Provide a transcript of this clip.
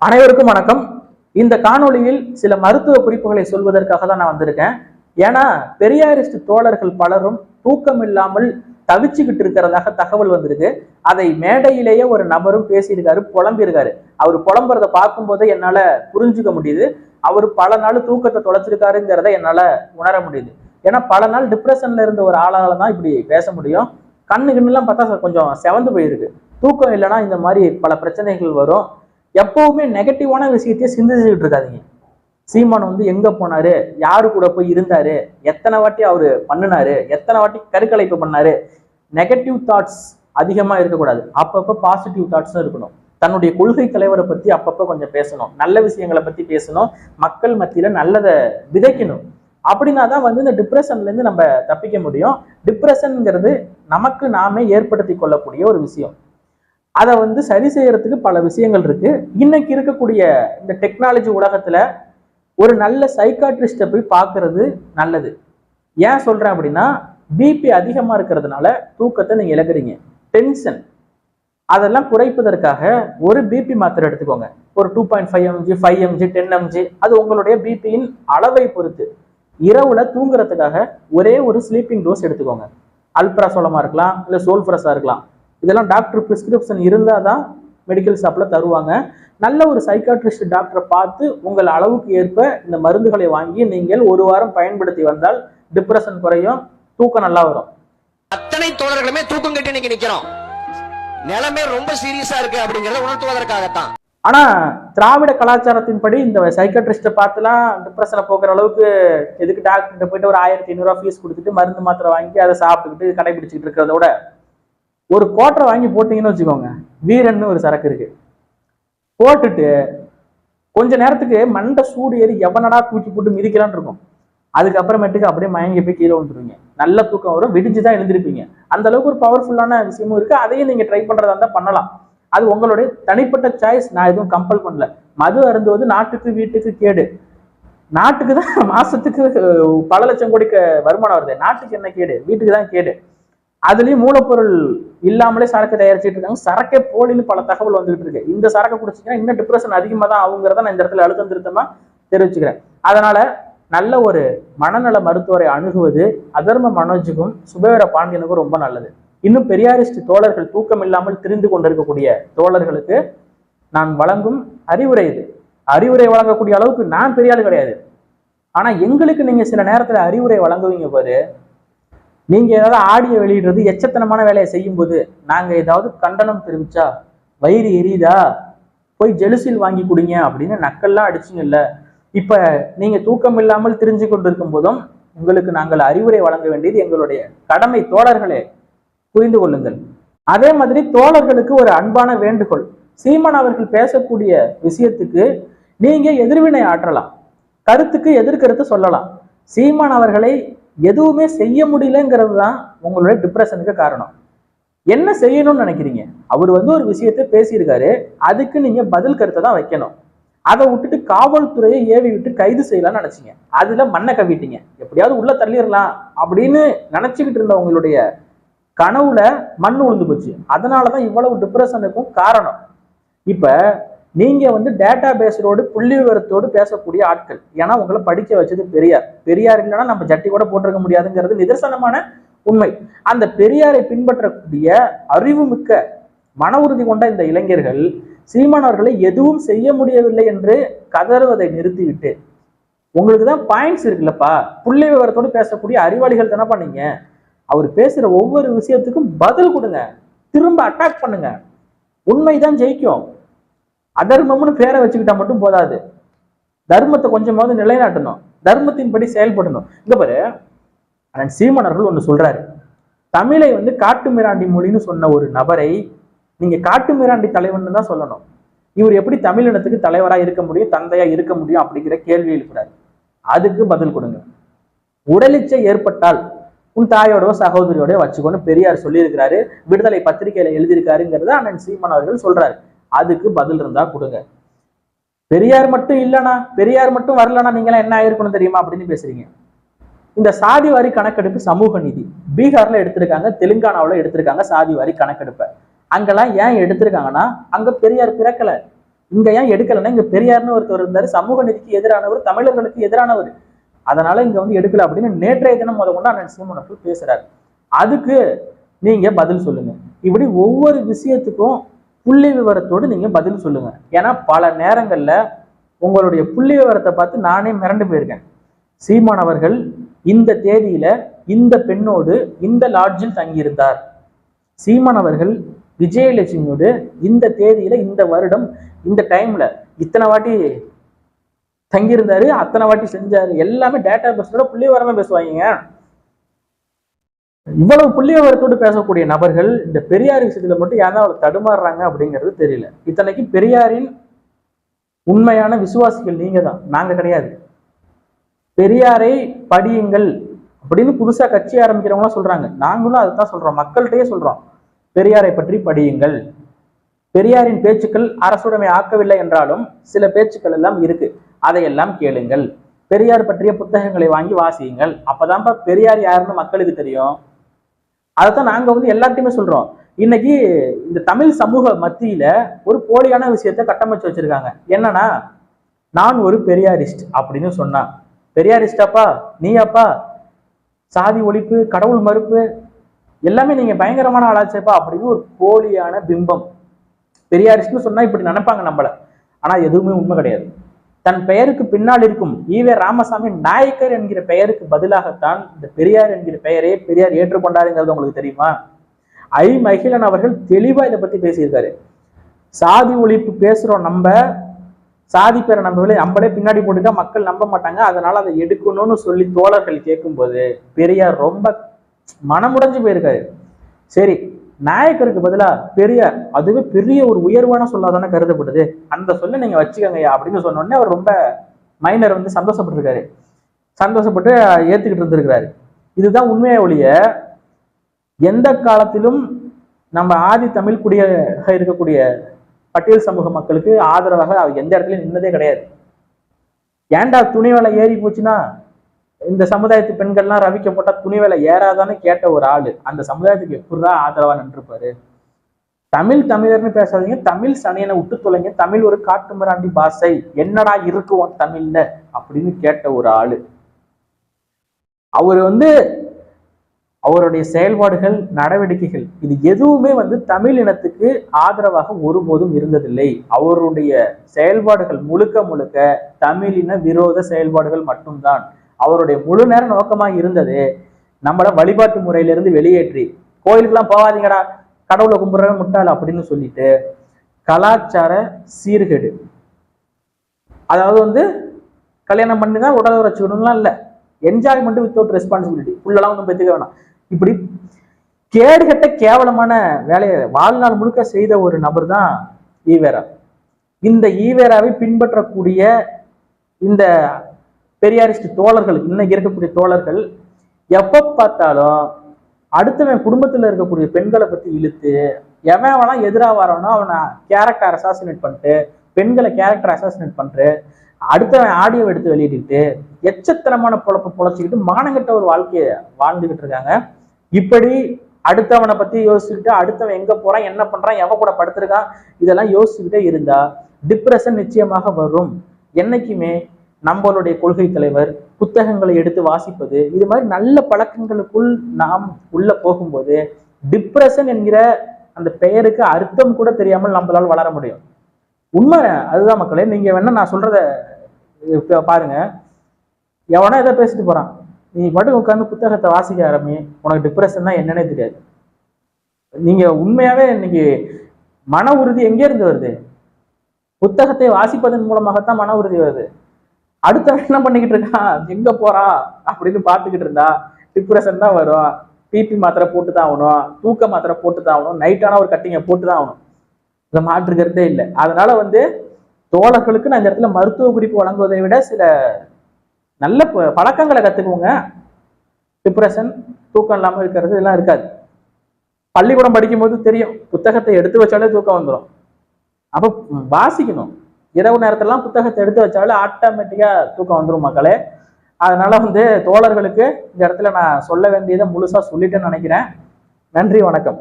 அனைவருக்கும் வணக்கம். இந்த காணொளியில் சில மருத்துவ குறிப்புகளை சொல்வதற்காக தான் நான் வந்திருக்கேன். ஏன்னா பெரியாரிஸ்ட் தோழர்கள் பலரும் தூக்கம் இல்லாமல் தவிச்சுக்கிட்டு இருக்கிறதாக தகவல் வந்திருக்கு. அதை மேடையிலேயே ஒரு நபரும் பேசியிருக்காரு, புலம்பியிருக்காரு. அவர் புலம்புறதை பார்க்கும் போதே என்னால புரிஞ்சுக்க முடியுது. அவர் பல நாள் தூக்கத்தை தொலைச்சிருக்காருங்கிறத என்னால உணர முடியுது. ஏன்னா பல நாள் டிப்ரெஷன்ல இருந்த ஒரு ஆளால தான் இப்படி பேச முடியும். கண்ணு கண்ணெல்லாம் பார்த்தா கொஞ்சம் செவந்து போயிருக்கு. தூக்கம் இல்லைன்னா இந்த மாதிரி பல பிரச்சனைகள் வரும். எப்பவுமே நெகட்டிவான விஷயத்தையே சிந்திச்சுக்கிட்டு இருக்காதீங்க. சீமான் எங்க போனாரு, யாரு கூட போய் இருந்தாரு, எத்தனை வாட்டி அவரு பண்ணினாரு, எத்தனை வாட்டி கருக்கலைப்பு பண்ணாரு, நெகட்டிவ் தாட்ஸ் அதிகமா இருக்கக்கூடாது. அப்பப்ப பாசிட்டிவ் தாட்ஸும் இருக்கணும். தன்னுடைய கொள்கை தலைவரை பத்தி அப்பப்ப கொஞ்சம் பேசணும், நல்ல விஷயங்களை பத்தி பேசணும், மக்கள் மத்தியில நல்லதை விதைக்கணும். அப்படின்னா தான் இந்த டிப்ரெஷன்ல இருந்து நம்ம தப்பிக்க முடியும். டிப்ரெஷன்ங்கிறது நமக்கு நாமே ஏற்படுத்தி கொள்ளக்கூடிய ஒரு விஷயம். அதை சரி செய்யறதுக்கு பல விஷயங்கள் இருக்கு. இன்னைக்கு இருக்கக்கூடிய இந்த டெக்னாலஜி உலகத்துல ஒரு நல்ல சைக்காட்ரிஸ்ட போய் பார்க்கறது நல்லது. ஏன் சொல்றேன் அப்படின்னா, பிபி அதிகமா இருக்கிறதுனால தூக்கத்தை நீங்க இழக்கிறீங்க. டென்ஷன் அதெல்லாம் குறைப்பதற்காக ஒரு பிபி மாத்திரை எடுத்துக்கோங்க. ஒரு 2.5 mg 5 mg 10 mg, அது உங்களுடைய பிபியின் அளவை பொறுத்து. இரவுல தூங்குறதுக்காக ஒரே ஒரு ஸ்லீப்பிங் டோஸ் எடுத்துக்கோங்க. அல்ப்ராசோலமா இருக்கலாம், இல்ல சோல்ஃபரஸா இருக்கலாம். இதெல்லாம் டாக்டர் பிரிஸ்கிரிப்ஷன் இருந்தால் தான் மெடிக்கல் ஷாப்பில் தருவாங்க. நல்ல ஒரு சைக்காட்ரிஸ்ட் டாக்டரை பார்த்து உங்கள் அளவுக்கு ஏற்ப இந்த மருந்துகளை வாங்கி நீங்கள் ஒரு வாரம் பயன்படுத்தி வந்தால் டிப்ரெஷன் குறையும், தூக்கம் நல்லா வரும். அத்தனை தோழர்களுமே தூக்கம் கட்டி இன்னைக்கு நிக்கிறோம். நிலைமை ரொம்ப சீரியஸா இருக்கு அப்படிங்கறத உணர்த்துவதற்காகத்தான். ஆனா திராவிட கலாச்சாரத்தின்படி இந்த சைக்காட்ரிஸ்ட பார்த்துலாம் டிப்ரெஷனை போக்குற அளவுக்கு எதுக்கு டாக்டர்கிட்ட போயிட்டு ஒரு 1500 ரூபாய் ஃபீஸ் கொடுத்துட்டு மருந்து மாத்திரை வாங்கி அதை சாப்பிட்டுக்கிட்டு கடைபிடிச்சிட்டு இருக்கிறத விட ஒரு கோட்டரை வாங்கி போட்டீங்கன்னு வச்சுக்கோங்க. வீரன்னு ஒரு சரக்கு இருக்கு, போட்டுட்டு கொஞ்ச நேரத்துக்கு மண்டை சூடு ஏறி எவனடா தூக்கி போட்டு மிதிக்கலான்னு இருக்கும். அதுக்கப்புறமேட்டுக்கு அப்படியே மயங்கி போய் கீழே வந்துருவீங்க. நல்ல தூக்கம் வரும், விடிஞ்சுதான் எழுந்திருப்பீங்க. அந்த அளவுக்கு ஒரு பவர்ஃபுல்லான விஷயமும் இருக்கு. அதையும் நீங்க ட்ரை பண்றதா இருந்தா பண்ணலாம். அது உங்களுடைய தனிப்பட்ட சாய்ஸ். நான் எதுவும் கம்பல் பண்ணல. மது அருந்துவது நாட்டுக்கு வீட்டுக்கு கேடு. நாட்டுக்கு தான் மாசத்துக்கு பல லட்சம் கோடி வருமானம் வருது. நாட்டுக்கு என்ன கேடு? வீட்டுக்கு தான் கேடு. அதுலயும் மூலப்பொருள் இல்லாமலே சரக்கு தயாரிச்சுட்டு இருக்காங்க. சரக்கே போலின்னு பல தகவல் வந்துகிட்டு இருக்கு. இந்த சரக்கை குடிச்சிங்கன்னா இன்னும் டிப்ரெஷன் அதிகமா தான் ஆகுங்கிறத நான் இந்த இடத்துல அழுத்தம் திருத்தமா தெரிவிச்சுக்கிறேன். அதனால நல்ல ஒரு மனநல மருத்துவரை அணுகுவது அதர்ம மனோஜுக்கும் சுபேர பாண்டியனுக்கும் ரொம்ப நல்லது. இன்னும் பெரியாரிஸ்ட் தோழர்கள், தூக்கம் இல்லாமல் திரிந்து கொண்டிருக்கக்கூடிய தோழர்களுக்கு நான் வழங்கும் அறிவுரை இது. அறிவுரை வழங்கக்கூடிய அளவுக்கு நான் பெரிய ஆள் கிடையாது. ஆனா எங்களுக்கு நீங்க சில நேரத்துல அறிவுரை வழங்குவீங்க பாரு. நீங்க ஏதாவது ஆடியோ வெளியிடுறது, எச்சத்தனமான வேலையை செய்யும் போது நாங்க ஏதாவது கண்டனம் தெரிவிச்சா வயிறு எரியுதா, போய் ஜெலுசில் வாங்கி கொடுங்க அப்படின்னு நக்கல்லாம் அடிச்சுங்கல்ல. இப்ப நீங்க தூக்கம் இல்லாமல் திரிஞ்சு கொண்டிருக்கும் போதும் உங்களுக்கு நாங்கள் அறிவுரை வழங்க வேண்டியது எங்களுடைய கடமை. தோழர்களே, புரிந்து கொள்ளுங்கள். அதே மாதிரி தோழர்களுக்கு ஒரு அன்பான வேண்டுகோள். சீமான் அவர்கள் பேசக்கூடிய விஷயத்துக்கு நீங்க எதிர்வினை ஆற்றலாம், கருத்துக்கு எதிர்கருத்து சொல்லலாம். சீமான் அவர்களை எதுவுமே செய்ய முடியலங்கிறது தான் உங்களுடைய டிப்ரெஷனுக்கு காரணம். என்ன செய்யணும்னு நினைக்கிறீங்க? அவர் ஒரு விஷயத்தை பேசியிருக்காரு, அதுக்கு நீங்க பதில் கருத்தை தான் வைக்கணும். அதை விட்டுட்டு காவல்துறையை ஏவி விட்டு கைது செய்யலாம்னு நினைச்சீங்க. அதுல மண்ணை கவிட்டீங்க. எப்படியாவது உள்ள தள்ளிடலாம் அப்படின்னு நினைச்சுக்கிட்டு இருந்த உங்களுடைய கனவுல மண் உழுந்து போச்சு. அதனாலதான் இவ்வளவு டிப்ரெஷனுக்கும் காரணம். இப்ப நீங்க டேட்டா பேஸோடு புள்ளி விவரத்தோடு பேசக்கூடிய ஆட்கள். ஏன்னா உங்களை படிக்க வச்சது பெரியார். பெரியார் இல்லைன்னா நம்ம ஜட்டி கூட போட்டிருக்க முடியாதுங்கிறது நிதர்சனமான உண்மை. அந்த பெரியாரை பின்பற்றக்கூடிய அறிவுமிக்க மன உறுதி கொண்ட இந்த இளைஞர்கள் சீமானவர்களை எதுவும் செய்ய முடியவில்லை என்று கதறுவதை நிறுத்திவிட்டு, உங்களுக்கு தான் பாயிண்ட்ஸ் இருக்குல்லப்பா, புள்ளி விவரத்தோடு பேசக்கூடிய அறிவாளிகள் தானே பண்ணீங்க. அவர் பேசுற ஒவ்வொரு விஷயத்துக்கும் பதில் கொடுங்க, திரும்ப அட்டாக் பண்ணுங்க. உண்மைதான் ஜெயிக்கும். அதர்மம்னு பேரை வச்சுக்கிட்டா மட்டும் போதாது. தர்மத்தை கொஞ்சமாவது நிலைநாட்டணும், தர்மத்தின்படி செயல்படணும். இங்க பாரு, சீமானவர்கள் ஒண்ணு சொல்றாரு. தமிழை காட்டு மிராண்டி மொழின்னு சொன்ன ஒரு நபரை நீங்க காட்டு மிராண்டி தலைவன் தான் சொல்லணும். இவர் எப்படி தமிழினத்துக்கு தலைவரா இருக்க முடியும், தந்தையா இருக்க முடியும் அப்படிங்கிற கேள்வி எழுப்புறாரு. அதுக்கு பதில் கொடுங்க. உடலிச்சை ஏற்பட்டால் உன் தாயோட சகோதரியோட வச்சுக்கொண்டு பெரியார் சொல்லியிருக்கிறாரு, விடுதலை பத்திரிகையில எழுதியிருக்காருங்கிறத அண்ணன் சீமான் அவர்கள் சொல்றாரு. அதுக்கு பதில் இருந்தா கொடுங்க. பெரியார் மட்டும் இல்லைனா, பெரியார் மட்டும் வரலன்னா நீங்களாம் என்ன ஆயிருக்கணும் தெரியுமா அப்படின்னு பேசுறீங்க. இந்த சாதிவாரி கணக்கெடுப்பு சமூக நீதி பீகார்ல எடுத்திருக்காங்க, தெலுங்கானாவில் எடுத்திருக்காங்க. சாதிவாரி கணக்கெடுப்பை அங்கெல்லாம் ஏன் எடுத்திருக்காங்கன்னா, அங்க பெரியார் பிறக்கல. இங்க ஏன் எடுக்கலைன்னா இங்க பெரியார்னு ஒருத்தர் இருந்தாரு, சமூக நீதிக்கு எதிரானவர், தமிழர்களுக்கு எதிரானவர், அதனால இங்க வந்து எடுக்கல அப்படின்னு நேற்றைய தினம் கொண்டு அண்ணன் சீமான் அவர்கள் பேசுறாரு. அதுக்கு நீங்க பதில் சொல்லுங்க. இப்படி ஒவ்வொரு விஷயத்துக்கும் புள்ளி விவரத்தோடு நீங்க பதில் சொல்லுங்க. ஏன்னா பல நேரங்கள்ல உங்களுடைய புள்ளி விவரத்தை பார்த்து நானே மிரண்டு போயிருக்கேன். சீமான் அவர்கள் இந்த தேதியில இந்த பெண்ணோடு இந்த லாட்ஜில் தங்கியிருந்தார், சீமான் அவர்கள் விஜயலட்சுமியோடு இந்த தேதியில இந்த வருடம் இந்த டைம்ல இத்தனை வாட்டி தங்கியிருந்தாரு, அத்தனை வாட்டி செஞ்சாரு, எல்லாமே டேட்டா பேஸோட புள்ளி விவரமா பேசுவாங்க. இவ்வளவு புள்ளி விவரத்தோடு பேசக்கூடிய நபர்கள் இந்த பெரியார் விஷயத்துல மட்டும் ஏன் அவளை தடுமாறுறாங்க அப்படிங்கிறது தெரியல. இத்தனைக்கு பெரியாரின் உண்மையான விசுவாசிகள் நீங்க தான், நாங்க கிடையாது. பெரியாரை படியுங்கள் அப்படின்னு புதுசா கட்சி ஆரம்பிக்கிறவங்க சொல்றாங்க, நாங்களும் அதுதான் சொல்றோம், மக்கள்கிட்டயே சொல்றோம், பெரியாரை பற்றி படியுங்கள். பெரியாரின் பேச்சுக்கள் அரசுடைமை ஆக்கவில்லை என்றாலும் சில பேச்சுக்கள் எல்லாம் இருக்கு, அதையெல்லாம் கேளுங்கள். பெரியார் பற்றிய புத்தகங்களை வாங்கி வாசியுங்கள், அப்பதான்ப்பா பெரியார் யாருன்னு மக்களுக்கு தெரியும். அதைத்தான் நாங்க வந்து எல்லாத்தையுமே சொல்றோம். இன்னைக்கு இந்த தமிழ் சமூக மத்தியில ஒரு போலியான விஷயத்த கட்டமைச்சு வச்சிருக்காங்க. என்னன்னா, நான் ஒரு பெரியாரிஸ்ட் அப்படின்னு சொன்னா, பெரியாரிஸ்டாப்பா நீயாப்பா, சாதி ஒழிப்பு, கடவுள் மறுப்பு, எல்லாமே நீங்க பயங்கரமான ஆளாச்சேப்பா அப்படின்னு ஒரு போலியான பிம்பம். பெரியாரிஸ்ட்னு சொன்னா இப்படி நினைப்பாங்க நம்மள, ஆனா எதுவுமே உண்மை கிடையாது. தன் பெயருக்கு பின்னால் இருக்கும் ஈவே ராமசாமி நாயக்கர் என்கிற பெயருக்கு பதிலாகத்தான் இந்த பெரியார் என்கிற பெயரே பெரியார் ஏற்றுக்கொண்டாருங்கிறது உங்களுக்கு தெரியுமா? ஐ மகிழன் அவர்கள் தெளிவா இதை பத்தி பேசியிருக்காரு. சாதி ஒழிப்பு பேசுறோம், நம்ம சாதி பேரை நம்மளே பின்னாடி போட்டுட்டா மக்கள் நம்ப மாட்டாங்க, அதனால அதை எடுக்கணும்னு சொல்லி தோழர்கள் கேட்கும்போது பெரியார் ரொம்ப மனமுடைஞ்சு போயிருக்காரு. சரி, நாயக்கருக்கு பதிலா பெரியார், அதுவே பெரிய ஒரு உயர்வான சொல்லாதானே கருதப்படுது, அந்த சொல்ல நீங்க வச்சுக்கங்கய்யா அப்படின்னு சொன்னோடனே அவர் ரொம்ப மைனர் வந்து சந்தோஷப்பட்டிருக்காரு, சந்தோஷப்பட்டு ஏத்துக்கிட்டு இருந்திருக்கிறாரு. இதுதான் உண்மையை ஒழிய எந்த காலத்திலும் நம்ம ஆதி தமிழ் குடியாக இருக்கக்கூடிய பட்டியல் சமூக மக்களுக்கு ஆதரவாக எந்த இடத்துலயும் நின்னதே கிடையாது. ஏன்டா துணி விலை ஏறி போச்சுன்னா இந்த சமுதாயத்து பெண்கள்லாம் ரவிக்க போட்டா துணி விலை ஏறாதான்னு கேட்ட ஒரு ஆளு அந்த சமுதாயத்துக்கு எப்படிதான் ஆதரவா நின்றுப்பாரு? தமிழர்னு பேசாதீங்க, தமிழ் சனியனை விட்டு தொலைங்க, தமிழ் ஒரு காட்டு மிராண்டி பாஷை, என்னடா இருக்குவோம் தமிழ்ல அப்படின்னு கேட்ட ஒரு ஆளு. அவரு வந்து அவருடைய செயல்பாடுகள், நடவடிக்கைகள், இது எதுவுமே வந்து தமிழ் இனத்துக்கு ஆதரவாக ஒருபோதும் இருந்ததில்லை. அவருடைய செயல்பாடுகள் முழுக்க தமிழின விரோத செயல்பாடுகள் மட்டும்தான். அவருடைய முழு நேர நோக்கமாக இருந்தது நம்மள வழிபாட்டு முறையிலிருந்து வெளியேற்றி, கோயிலுக்கெல்லாம் போகாதீங்கடா, கடவுளை கும்பிடுறவே முட்டாள் அப்படின்னு சொல்லிட்டு கலாச்சார சீர்கேடு. அதாவது வந்து கல்யாணம் பண்ணி தான் உடலை வச்சுக்கணும்லாம் இல்லை, என்ஜாய்மெண்ட் வித்தவுட் ரெஸ்பான்சிபிலிட்டி, புள்ளெல்லாம் ஒன்றும் பெற்றுக்க வேணாம். இப்படி கேடுகட்ட கேவலமான வேலையை வாழ்நாள் முழுக்க செய்த ஒரு நபர் தான் ஈவேரா. இந்த ஈவேராவை பின்பற்றக்கூடிய இந்த பெரியாரிஸ்ட் தோழர்கள், இன்னைக்கு இருக்கக்கூடிய தோழர்கள், எப்ப பார்த்தாலும் அடுத்தவன் குடும்பத்துல இருக்கக்கூடிய பெண்களை பத்தி இழுத்து எவன் எதிராக வரானோ அவனை கேரக்டர் அசாசினேட் பண்ணிட்டு, பெண்களை கேரக்டர் அசாசினேட் பண்ணிட்டு, அடுத்தவன் ஆடியோ எடுத்து வெளியிட்டு எச்சத்தனமான பொழப்ப பொழைச்சிக்கிட்டு மானங்கட்ட ஒரு வாழ்க்கையை வாழ்ந்துகிட்டு இருக்காங்க. இப்படி அடுத்தவனை பத்தி யோசிச்சுக்கிட்டு, அடுத்தவன் எங்க போறான், என்ன பண்றான், எவன் கூட படுத்திருக்கான், இதெல்லாம் யோசிச்சுக்கிட்டே இருந்தா டிப்ரெஷன் நிச்சயமாக வரும். என்னைக்குமே நம்மளுடைய கொள்கை தலைவர் புத்தகங்களை எடுத்து வாசிப்பது, இது மாதிரி நல்ல பழக்கங்களுக்குள் நாம் உள்ள போகும்போது டிப்ரெஷன் என்கிற அந்த பெயருக்கு அர்த்தம் கூட தெரியாமல் நம்மளால் வளர முடியும். உண்மை அதுதான் மக்களே. நீங்க வேணா நான் சொல்றத பாருங்க, எவனா எதை பேசிட்டு போறான், நீ மட்டும் உட்காந்து புத்தகத்தை வாசிக்க ஆரம்பி, உனக்கு டிப்ரெஷன் தான் என்னன்னே தெரியாது. நீங்க உண்மையாவே இன்னைக்கு மன உறுதி எங்கே இருந்து வருது? புத்தகத்தை வாசிப்பதன் மூலமாகத்தான் மன உறுதி வருது. அடுத்தவன் என்ன பண்ணிக்கிட்டு இருக்கான், எங்க போறான் அப்படின்னு பார்த்துக்கிட்டு இருந்தா டிப்ரெஷன் தான் வரும். பிபி மாத்திரை போட்டு தான் ஆகணும், தூக்க மாத்திரை போட்டு தான் ஆகணும், நைட்டான ஒரு கட்டிங்கை போட்டு தான் ஆகணும், இதை மாற்றுக்கிறதே இல்லை. அதனால வந்து தோழர்களுக்கு நான் இந்த இடத்துல மருத்துவ குறிப்பு வழங்குவதை விட சில நல்ல பழக்கங்களை கத்துக்குவோங்க. டிப்ரெஷன், தூக்கம் இல்லாமல் இருக்கிறது இதெல்லாம் இருக்காது. பள்ளிக்கூடம் படிக்கும் போது தெரியும், புத்தகத்தை எடுத்து வச்சாலே தூக்கம் வந்துடும். அப்போ வாசிக்கணும். இரவு நேரத்திலாம் புத்தகத்தை எடுத்து வச்சாலே ஆட்டோமேட்டிக்கா தூக்கம் வந்துடும் மக்களே. அதனால வந்து தோழர்களுக்கு இந்த இடத்துல நான் சொல்ல வேண்டியதை முழுசா சொல்லிட்டேன்னு நினைக்கிறேன். நன்றி, வணக்கம்.